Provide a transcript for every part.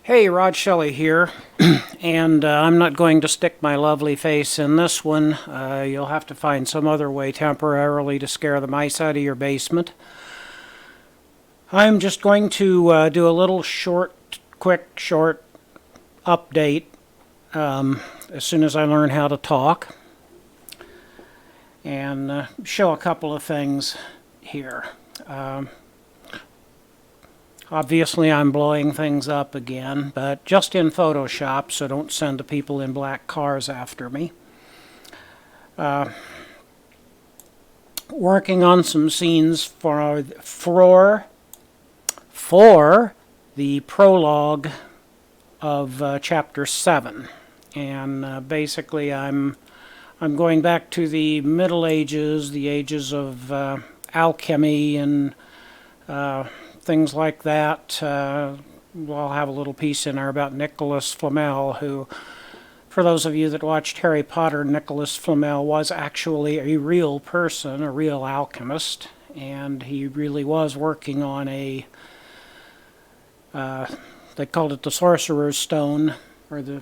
Hey, Rod Shelley here, and I'm not going to stick my lovely face in this one. You'll have to find some other way temporarily to scare the mice out of your basement. I'm just going to do a little quick update as soon as I learn how to talk, and show a couple of things here. Obviously, I'm blowing things up again, but just in Photoshop, so don't send the people in black cars after me. Working on some scenes for the prologue of Chapter 7. And basically, I'm going back to the Middle Ages, the ages of alchemy and things like that. We'll have a little piece in there about Nicholas Flamel, who, for those of you that watched Harry Potter, Nicholas Flamel was actually a real person, a real alchemist, and he really was working on a, they called it the Sorcerer's Stone, or the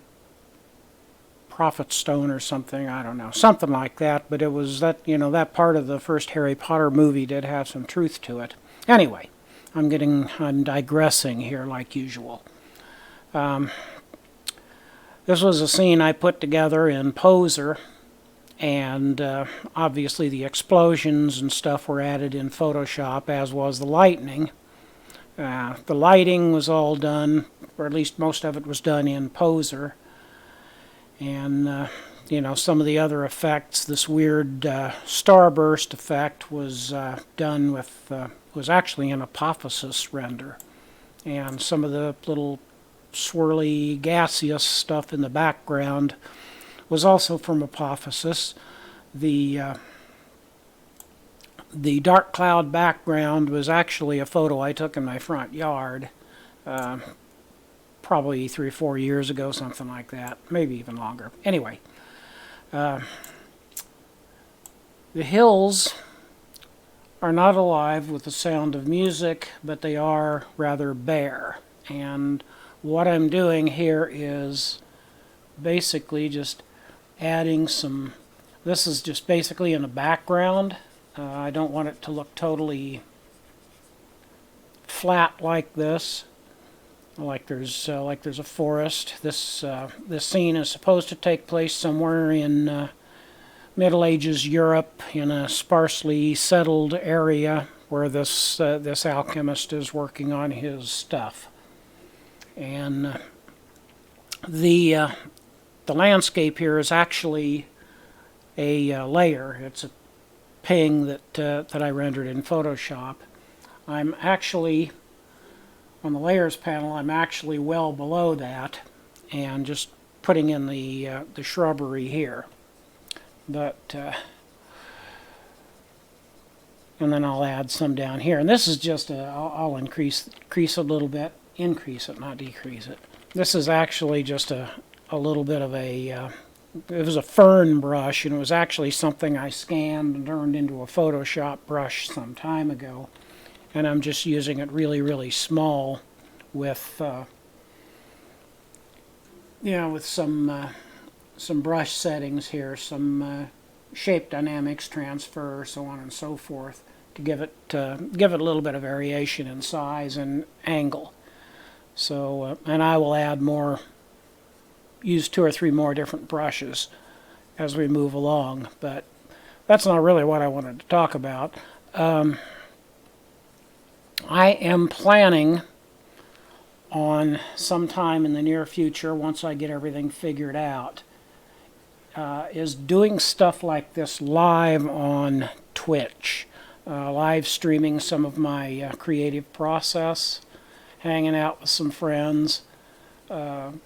Prophet's Stone or something, I don't know, something like that, but it was that, that part of the first Harry Potter movie did have some truth to it. Anyway, I'm digressing here like usual. This was a scene I put together in Poser, and obviously the explosions and stuff were added in Photoshop, as was the lightning. The lighting was all done, or at least most of it was done in Poser. And some of the other effects, this weird starburst effect was done with, was actually an apophysis render. And some of the little swirly gaseous stuff in the background was also from apophysis. The dark cloud background was actually a photo I took in my front yard. Probably 3 or 4 years ago, something like that, maybe even longer. Anyway, the hills are not alive with the sound of music, but they are rather bare. And what I'm doing here is basically just adding some, this is just basically in the background. I don't want it to look totally flat like this. Like there's a forest. This scene is supposed to take place somewhere in Middle Ages Europe, in a sparsely settled area where this alchemist is working on his stuff. And the landscape here is actually a layer. It's a ping that I rendered in Photoshop. I'm actually on the layers panel, I'm actually well below that, and just putting in the shrubbery here. But and then I'll add some down here. And this is just I'll increase a little bit, increase it, not decrease it. This is actually just a little bit of a it was a fern brush, and it was actually something I scanned and turned into a Photoshop brush some time ago. And I'm just using it really, really small with with some brush settings here, some shape dynamics transfer, so on and so forth, to give it a little bit of variation in size and angle. So, and I will add more, use 2 or 3 more different brushes as we move along, but that's not really what I wanted to talk about. I am planning on sometime in the near future, once I get everything figured out, is doing stuff like this live on Twitch, live streaming some of my creative process, hanging out with some friends, showing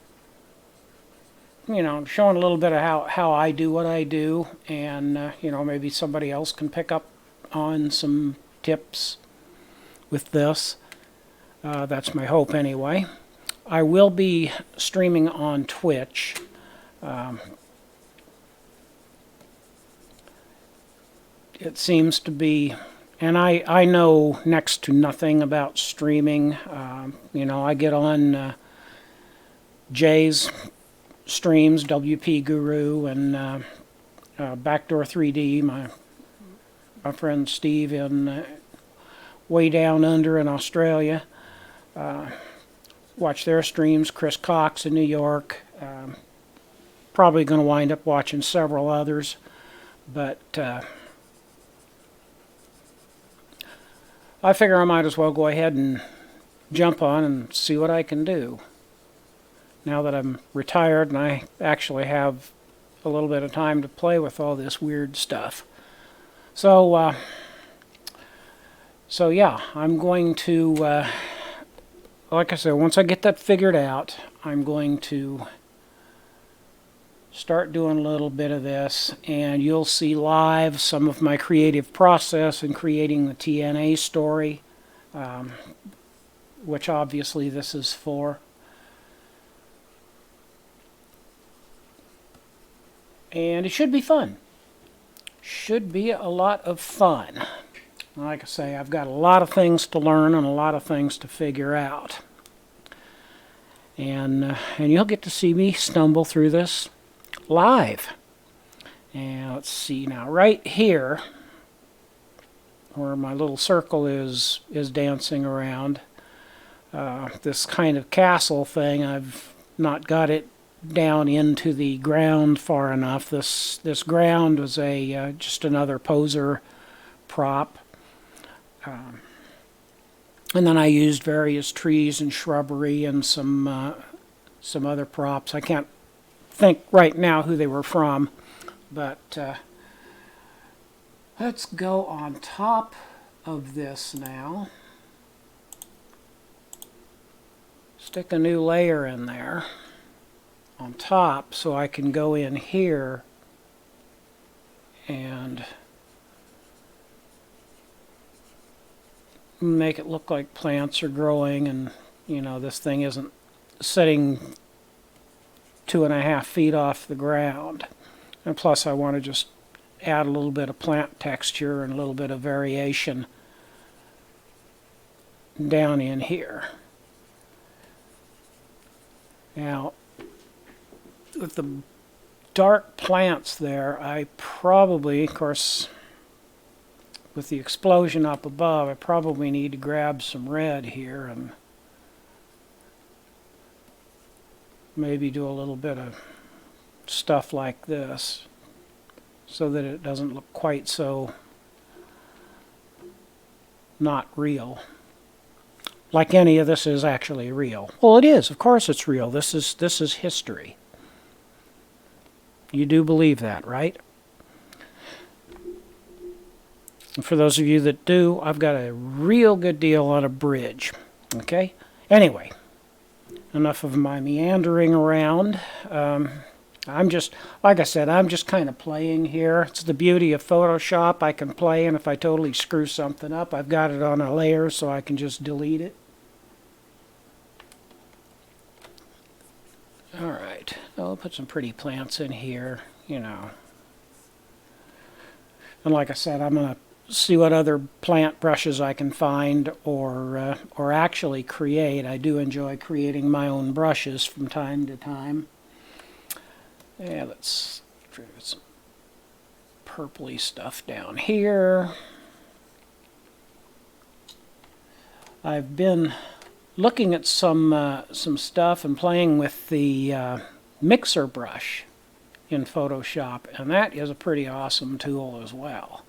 a little bit of how I do what I do, and maybe somebody else can pick up on some tips with this. That's my hope anyway. I will be streaming on Twitch. It seems to be, and I know next to nothing about streaming. I get on Jay's streams, WP Guru, and Backdoor 3D, my friend Steve in way down under in Australia. Watch their streams. Chris Cox in New York. Probably going to wind up watching several others, but I figure I might as well go ahead and jump on and see what I can do. Now that I'm retired and I actually have a little bit of time to play with all this weird stuff. So yeah, I'm going to, like I said, once I get that figured out, I'm going to start doing a little bit of this, and you'll see live some of my creative process in creating the TNA story, which obviously this is for. And it should be fun. Should be a lot of fun. Like I say, I've got a lot of things to learn and a lot of things to figure out. And you'll get to see me stumble through this live. And let's see now, right here, where my little circle is dancing around, this kind of castle thing, I've not got it down into the ground far enough. This ground was a just another poser prop, and then I used various trees and shrubbery and some other props. I can't think right now who they were from, but let's go on top of this now. Stick a new layer in there on top so I can go in here and make it look like plants are growing, and you know, this thing isn't sitting 2.5 feet off the ground. And plus I want to just add a little bit of plant texture and a little bit of variation down in here. Now with the dark plants there, I probably, of course, with the explosion up above, I probably need to grab some red here and maybe do a little bit of stuff like this so that it doesn't look quite so not real. Like any of this is actually real. Well, it is. Of course it's real. This is history. You do believe that, right? And for those of you that do, I've got a real good deal on a bridge. Okay? Anyway, enough of my meandering around. I'm just, like I said, I'm just kind of playing here. It's the beauty of Photoshop. I can play, and if I totally screw something up, I've got it on a layer so I can just delete it. Alright, I'll put some pretty plants in here, you know. And like I said, I'm going to see what other plant brushes I can find or actually create. I do enjoy creating my own brushes from time to time. Yeah, let's try some purpley stuff down here. I've been looking at some stuff and playing with the mixer brush in Photoshop, and that is a pretty awesome tool as well.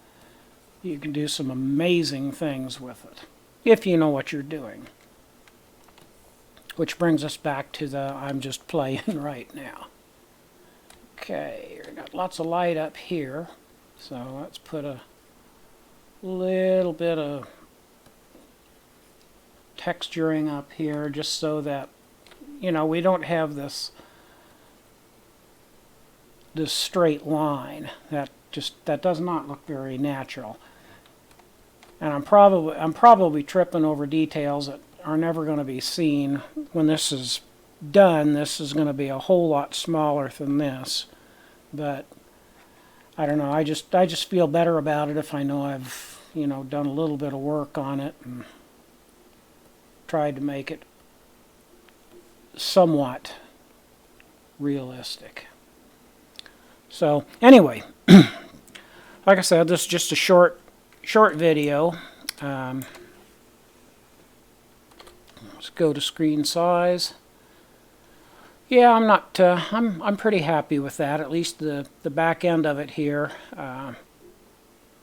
You can do some amazing things with it if you know what you're doing. Which brings us back to the I'm just playing right now. Okay, we got lots of light up here, so let's put a little bit of texturing up here just so that, you know, we don't have this straight line that does not look very natural. And I'm probably tripping over details that are never going to be seen. When this is done, this is going to be a whole lot smaller than this, but I don't know, I just feel better about it if I know I've, you know, done a little bit of work on it and tried to make it somewhat realistic. So anyway, like I said, this is just a short video. Let's go to screen size. Yeah, I'm not. I'm pretty happy with that. At least the back end of it here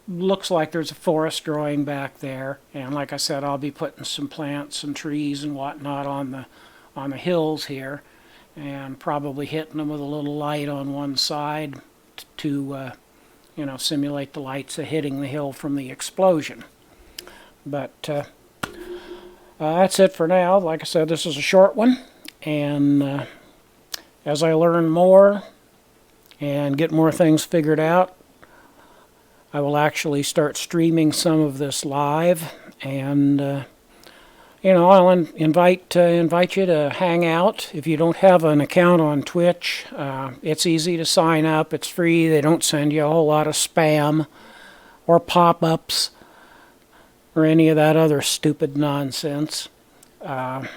looks like there's a forest growing back there. And like I said, I'll be putting some plants, some trees, and whatnot on the hills here, and probably hitting them with a little light on one side to you know, simulate the lights hitting the hill from the explosion. But that's it for now. Like I said, this is a short one, and as I learn more and get more things figured out, I will actually start streaming some of this live, and you know, I'll invite you to hang out. If you don't have an account on Twitch, it's easy to sign up. It's free. They don't send you a whole lot of spam or pop-ups or any of that other stupid nonsense. And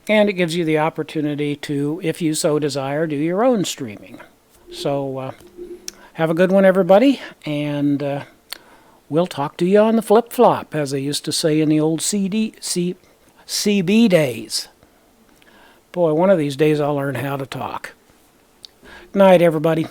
it gives you the opportunity to, if you so desire, do your own streaming. So have a good one, everybody, and we'll talk to you on the flip-flop, as they used to say in the old CB days. Boy, one of these days I'll learn how to talk. Good night, everybody.